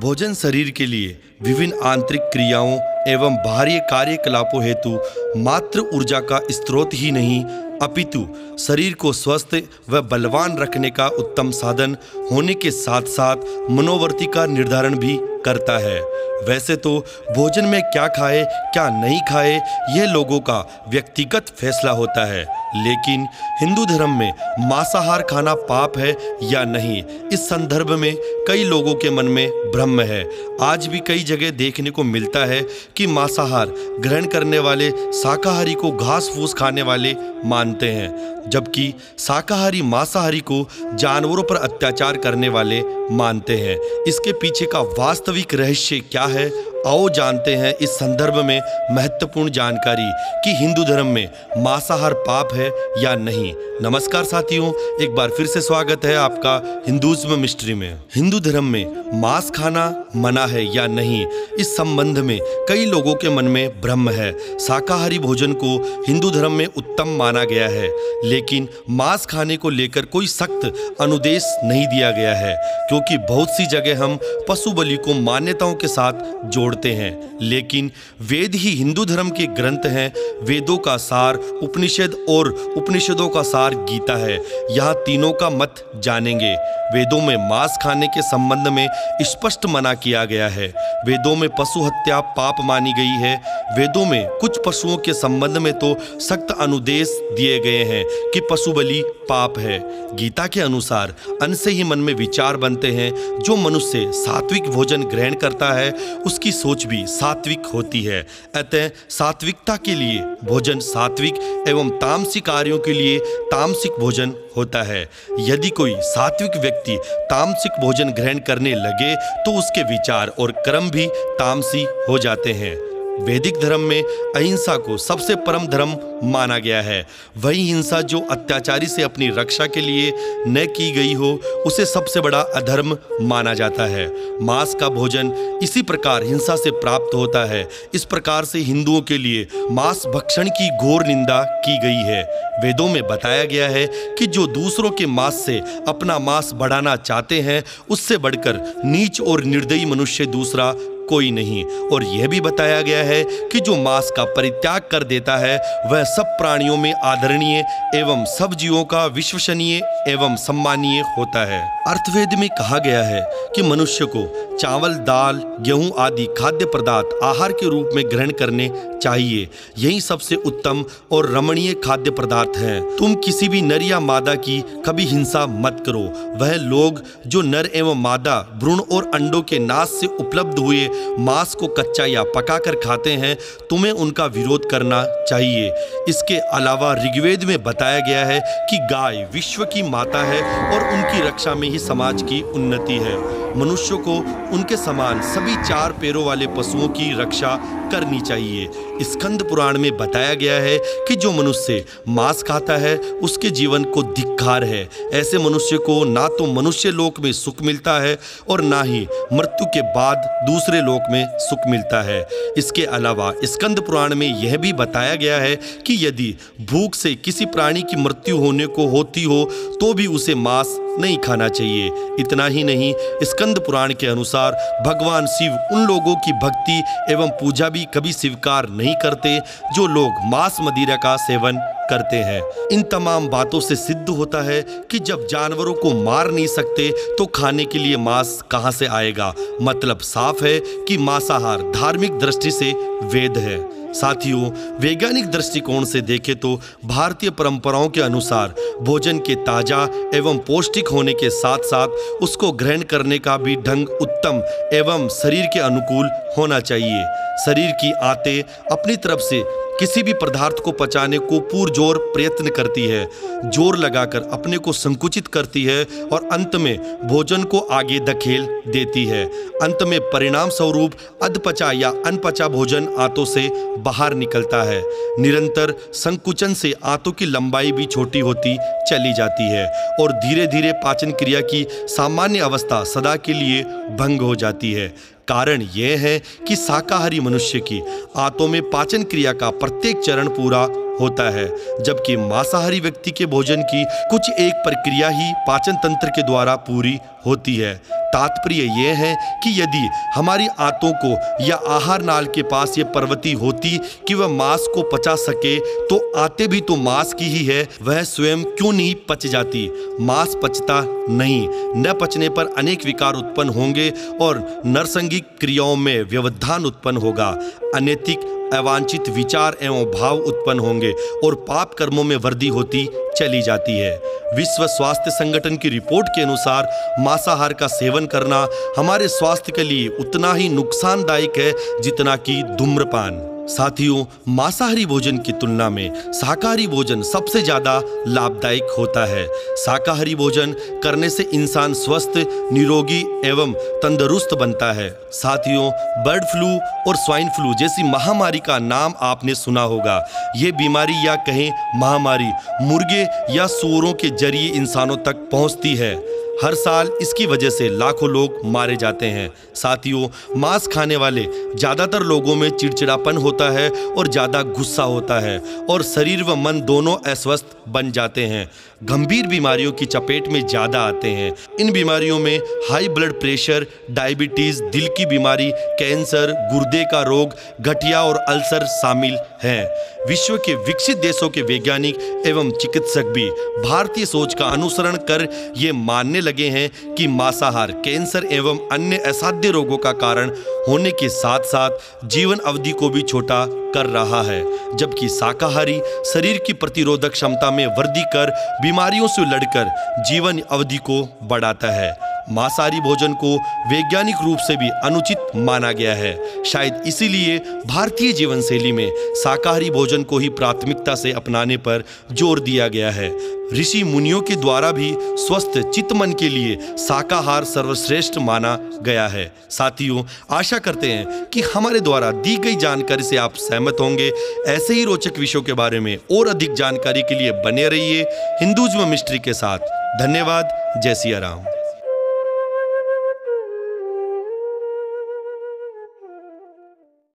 भोजन शरीर के लिए विभिन्न आंतरिक क्रियाओं एवं बाहरी कार्यकलापों हेतु मात्र ऊर्जा का स्रोत ही नहीं अपितु शरीर को स्वस्थ व बलवान रखने का उत्तम साधन होने के साथ साथ मनोवृत्ति का निर्धारण भी करता है। वैसे तो भोजन में क्या खाए क्या नहीं खाए यह लोगों का व्यक्तिगत फैसला होता है, लेकिन हिंदू धर्म में मांसाहार खाना पाप है या नहीं, इस संदर्भ में कई लोगों के मन में भ्रम है। आज भी कई जगह देखने को मिलता है कि मांसाहार ग्रहण करने वाले शाकाहारी को घास फूस खाने वाले मानते हैं, जबकि शाकाहारी मांसाहारी को जानवरों पर अत्याचार करने वाले मानते हैं। इसके पीछे का वास्तविक रहस्य क्या है, आओ जानते हैं इस संदर्भ में महत्वपूर्ण जानकारी कि हिंदू धर्म में मांसाहार पाप है या नहीं। नमस्कार साथियों, एक बार फिर से स्वागत है आपका हिंदुइज्म मिस्ट्री में। हिंदू धर्म में मांस खाना मना है या नहीं, इस संबंध में कई लोगों के मन में भ्रम है। शाकाहारी भोजन को हिंदू धर्म में उत्तम माना गया है, लेकिन मांस खाने को लेकर कोई सख्त अनुदेश नहीं दिया गया है, क्योंकि बहुत सी जगह हम पशु बलि को मान्यताओं के साथ जोड़ते हैं। लेकिन वेद ही हिंदू धर्म के ग्रंथ हैं। वेदों का सार उपनिषद और उपनिषदों का सार गीता है। यहाँ तीनों का मत जानेंगे। वेदों में मांस खाने के संबंध में स्पष्ट मना किया गया है। वेदों में पशु हत्या पाप मानी गई है। वेदों में कुछ पशुओं के संबंध में तो सख्त अनुदेश दिए गए हैं कि पशु बलि पाप है। गीता के अनुसार अन्न से ही मन में विचार बनते हैं। जो मनुष्य सात्विक भोजन ग्रहण करता है उसकी सोच भी सात्विक होती है। अतः सात्विकता के लिए भोजन सात्विक एवं तामसिक कार्यों के लिए तामसिक भोजन होता है। यदि कोई सात्विक व्यक्ति तामसिक भोजन ग्रहण करने लगे तो उसके विचार और कर्म भी तामसी हो जाते हैं। वैदिक धर्म में अहिंसा को सबसे परम धर्म माना गया है। वही हिंसा जो अत्याचारी से अपनी रक्षा के लिए न की गई हो उसे सबसे बड़ा अधर्म माना जाता है। मांस का भोजन इसी प्रकार हिंसा से प्राप्त होता है। इस प्रकार से हिंदुओं के लिए मांस भक्षण की घोर निंदा की गई है। वेदों में बताया गया है कि जो दूसरों के मांस से अपना मांस बढ़ाना चाहते हैं उससे बढ़कर नीच और निर्दयी मनुष्य दूसरा कोई नहीं। और यह भी बताया गया है कि जो मांस का परित्याग कर देता है वह सब प्राणियों में आदरणीय एवं सब जीवों का विश्वसनीय एवं सम्मानीय होता है। अर्थवेद में कहा गया है कि मनुष्य को चावल, दाल, गेहूं आदि खाद्य पदार्थ आहार के रूप में ग्रहण करने चाहिए। यही सबसे उत्तम और रमणीय खाद्य पदार्थ हैं। तुम किसी भी नर या मादा की कभी हिंसा मत करो। वह लोग जो नर एवं मादा भ्रूण और अंडों के नाश से उपलब्ध हुए मांस को कच्चा या पकाकर खाते हैं, तुम्हें उनका विरोध करना चाहिए। इसके अलावा ऋग्वेद में बताया गया है कि गाय विश्व की माता है और उनकी रक्षा में ही समाज की उन्नति है। मनुष्य को उनके समान सभी चार पैरों वाले पशुओं की रक्षा करनी चाहिए। स्कंद पुराण में बताया गया है कि जो मनुष्य मांस खाता है उसके जीवन को धिक्कार है। ऐसे मनुष्य को ना तो मनुष्य लोक में सुख मिलता है और ना ही मृत्यु के बाद दूसरे लोक में सुख मिलता है। इसके अलावा स्कंद पुराण में यह भी बताया गया है कि यदि भूख से किसी प्राणी की मृत्यु होने को होती हो तो भी उसे मांस नहीं खाना चाहिए। इतना ही नहीं, स्कंद पुराण के अनुसार भगवान शिव उन लोगों की भक्ति एवं पूजा भी कभी स्वीकार नहीं करते जो लोग मांस मदिरा का सेवन करते हैं। इन तमाम बातों से सिद्ध होता है कि जब जानवरों को मार नहीं सकते तो खाने के लिए मांस कहां से आएगा। मतलब साफ है कि मांसाहार धार्मिक दृष्टि से वैध है। साथियों, वैज्ञानिक दृष्टिकोण से देखें तो भारतीय परंपराओं के अनुसार भोजन के ताजा एवं पौष्टिक होने के साथ साथ उसको ग्रहण करने का भी ढंग उत्तम एवं शरीर के अनुकूल होना चाहिए। शरीर की आंतें अपनी तरफ से किसी भी पदार्थ को पचाने को पुरजोर प्रयत्न करती है, जोर लगाकर अपने को संकुचित करती है और अंत में भोजन को आगे धकेल देती है। अंत में परिणाम स्वरूप अधपचा या अनपचा भोजन आंतों से बाहर निकलता है। निरंतर संकुचन से आंतों की लंबाई भी छोटी होती चली जाती है और धीरे धीरे पाचन क्रिया की सामान्य अवस्था सदा के लिए भंग हो जाती है। कारण यह है कि शाकाहारी मनुष्य की आंतों में पाचन क्रिया का प्रत्येक चरण पूरा होता है, जबकि मांसाहारी व्यक्ति के भोजन की कुछ एक प्रक्रिया ही पाचन तंत्र के द्वारा पूरी होती है। तात्पर्य यह है कि यदि हमारी आंतों को या आहार नाल के पास ये प्रवृत्ति होती कि वह मांस को पचा सके, तो आंतें भी तो मांस की ही है, वह स्वयं क्यों नहीं पच जाती। मांस पचता नहीं, न पचने पर अनेक विकार उत्पन्न होंगे और नरसंगिक क्रियाओं में व्यवधान उत्पन्न होगा, अनैतिक अवांछित विचार एवं भाव उत्पन्न होंगे और पाप कर्मों में वृद्धि होती चली जाती है। विश्व स्वास्थ्य संगठन की रिपोर्ट के अनुसार मांसाहार का सेवन करना हमारे स्वास्थ्य के लिए उतना ही नुकसानदायक है जितना कि धूम्रपान। साथियों, मांसाहारी भोजन की तुलना में शाकाहारी भोजन सबसे ज्यादा लाभदायक होता है। शाकाहारी भोजन करने से इंसान स्वस्थ, निरोगी एवं तंदुरुस्त बनता है। साथियों, बर्ड फ्लू और स्वाइन फ्लू जैसी महामारी का नाम आपने सुना होगा। ये बीमारी या कहें महामारी मुर्गे या सूअरों के जरिए इंसानों तक पहुंचती है। हर साल इसकी वजह से लाखों लोग मारे जाते हैं। साथियों, मांस खाने वाले ज़्यादातर लोगों में चिड़चिड़ापन होता है और ज़्यादा गुस्सा होता है और शरीर व मन दोनों अस्वस्थ बन जाते हैं। गंभीर बीमारियों की चपेट में ज़्यादा आते हैं। इन बीमारियों में हाई ब्लड प्रेशर, डायबिटीज़, दिल की बीमारी, कैंसर, गुर्दे का रोग, गठिया और अल्सर शामिल हैं। विश्व के विकसित देशों के वैज्ञानिक एवं चिकित्सक भी भारतीय सोच का अनुसरण कर ये मानने लगे हैं कि मांसाहार कैंसर एवं अन्य असाध्य रोगों का कारण होने के साथ साथ जीवन अवधि को भी छोटा कर रहा है, जबकि शाकाहारी शरीर की प्रतिरोधक क्षमता में वृद्धि कर बीमारियों से लड़कर जीवन अवधि को बढ़ाता है। मांसाहारी भोजन को वैज्ञानिक रूप से भी अनुचित माना गया है। शायद इसीलिए भारतीय जीवन शैली में शाकाहारी भोजन को ही प्राथमिकता से अपनाने पर जोर दिया गया है। ऋषि मुनियों के द्वारा भी स्वस्थ चित्त मन के लिए शाकाहार सर्वश्रेष्ठ माना गया है। साथियों, आशा करते हैं कि हमारे द्वारा दी गई जानकारी से आप सहमत होंगे। ऐसे ही रोचक विषयों के बारे में और अधिक जानकारी के लिए बने रहिए हिंदुइज्म मिस्ट्री के साथ। धन्यवाद। जय सिया राम।